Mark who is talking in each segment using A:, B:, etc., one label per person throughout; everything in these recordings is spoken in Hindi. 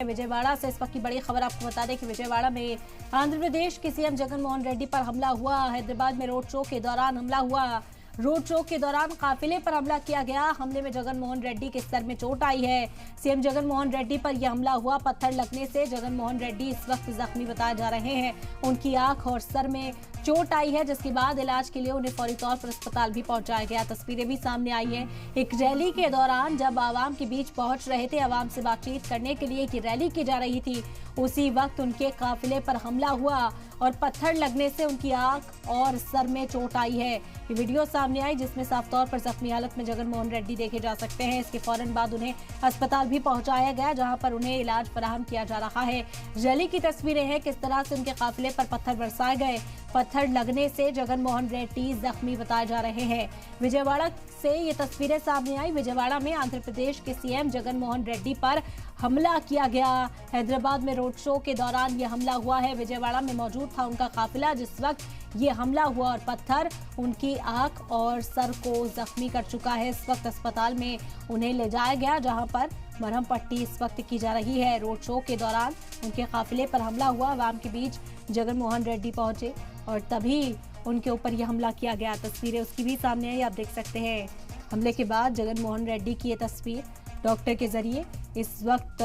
A: विजयवाड़ा से इस वक्त की बड़ी खबर आपको बता दें कि विजयवाड़ा में आंध्र प्रदेश के सीएम जगन मोहन रेड्डी पर हमला हुआ। हैदराबाद में रोड शो के दौरान हमला हुआ। रोड शो के दौरान काफिले पर हमला किया गया। हमले में जगन मोहन रेड्डी के सर में चोट आई है। सीएम जगन मोहन रेड्डी पर यह हमला हुआ। पत्थर लगने से जगन मोहन रेड्डी इस वक्त जख्मी बताए जा रहे हैं। उनकी आंख और सर में चोट आई है, जिसके बाद इलाज के लिए उन्हें फौरी तौर पर अस्पताल भी पहुंचाया गया। तस्वीरें भी सामने आई हैं। एक रैली के दौरान जब आवाम के बीच पहुंच रहे थे, आवाम से बातचीत करने के लिए कि रैली की जा रही थी, उसी वक्त उनके काफिले पर हमला हुआ और पत्थर लगने से उनकी आंख और सर में चोट आई है। ये वीडियो सामने आई जिसमें साफ तौर पर जख्मी हालत में जगन मोहन रेड्डी देखे जा सकते हैं। इसके फौरन बाद उन्हें अस्पताल भी पहुंचाया गया, जहां पर उन्हें इलाज फराहम किया जा रहा है। रैली की तस्वीरें हैं, किस तरह से उनके काफिले पर पत्थर बरसाए गए। पत्थर लगने से जगन मोहन रेड्डी जख्मी बताए जा रहे हैं। विजयवाड़ा से ये तस्वीरें सामने आई। विजयवाड़ा में आंध्र प्रदेश के सीएम जगन मोहन रेड्डी पर हमला किया गया। हैदराबाद में रोड शो के दौरान यह हमला हुआ है। विजयवाड़ा में मौजूद था उनका काफिला जिस वक्त ये हमला हुआ और पत्थर उनकी आंख और सर को जख्मी कर चुका है। इस वक्त अस्पताल में उन्हें ले जाया गया, जहां पर मरहम पट्टी इस वक्त की जा रही है। रोड शो के दौरान उनके काफिले पर हमला हुआ। आवाम के बीच जगन मोहन रेड्डी पहुंचे और तभी उनके ऊपर यह हमला किया गया। तस्वीरें उसकी भी सामने आई, आप देख सकते हैं। हमले के बाद जगन मोहन रेड्डी की ये तस्वीर डॉक्टर के जरिए इस वक्त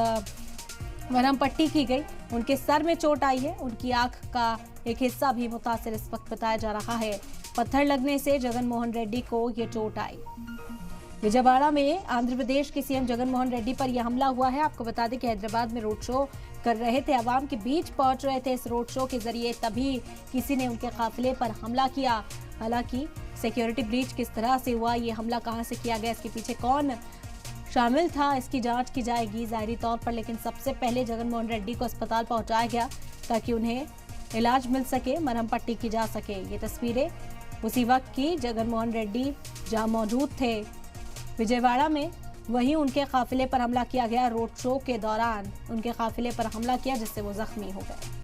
A: मरहम पट्टी की गई। उनके सर में चोट आई है। उनकी आंख का एक हिस्सा भी मुतासिर इस वक्त बताया जा रहा है। पत्थर लगने से जगन मोहन रेड्डी को ये चोट आई। विजयवाड़ा में आंध्र प्रदेश के सीएम जगन मोहन रेड्डी पर यह हमला हुआ है। आपको बता दें कि हैदराबाद में रोड शो कर रहे थे, आवाम के बीच पहुंच रहे थे इस रोड शो के जरिए, तभी किसी ने उनके काफिले पर हमला किया। हालांकि सिक्योरिटी ब्रीच किस तरह से हुआ, ये हमला कहां से किया गया, इसके पीछे कौन शामिल था, इसकी जांच की जाएगी जाहिरी तौर पर। लेकिन सबसे पहले जगन मोहन रेड्डी को अस्पताल पहुंचाया गया ताकि उन्हें इलाज मिल सके, मरहम पट्टी की जा सके। ये तस्वीरें उसी वक्त की जगन मोहन रेड्डी जहां मौजूद थे विजयवाड़ा में, वहीं उनके काफिले पर हमला किया गया। रोड शो के दौरान उनके काफिले पर हमला किया जिससे वो जख्मी हो गए।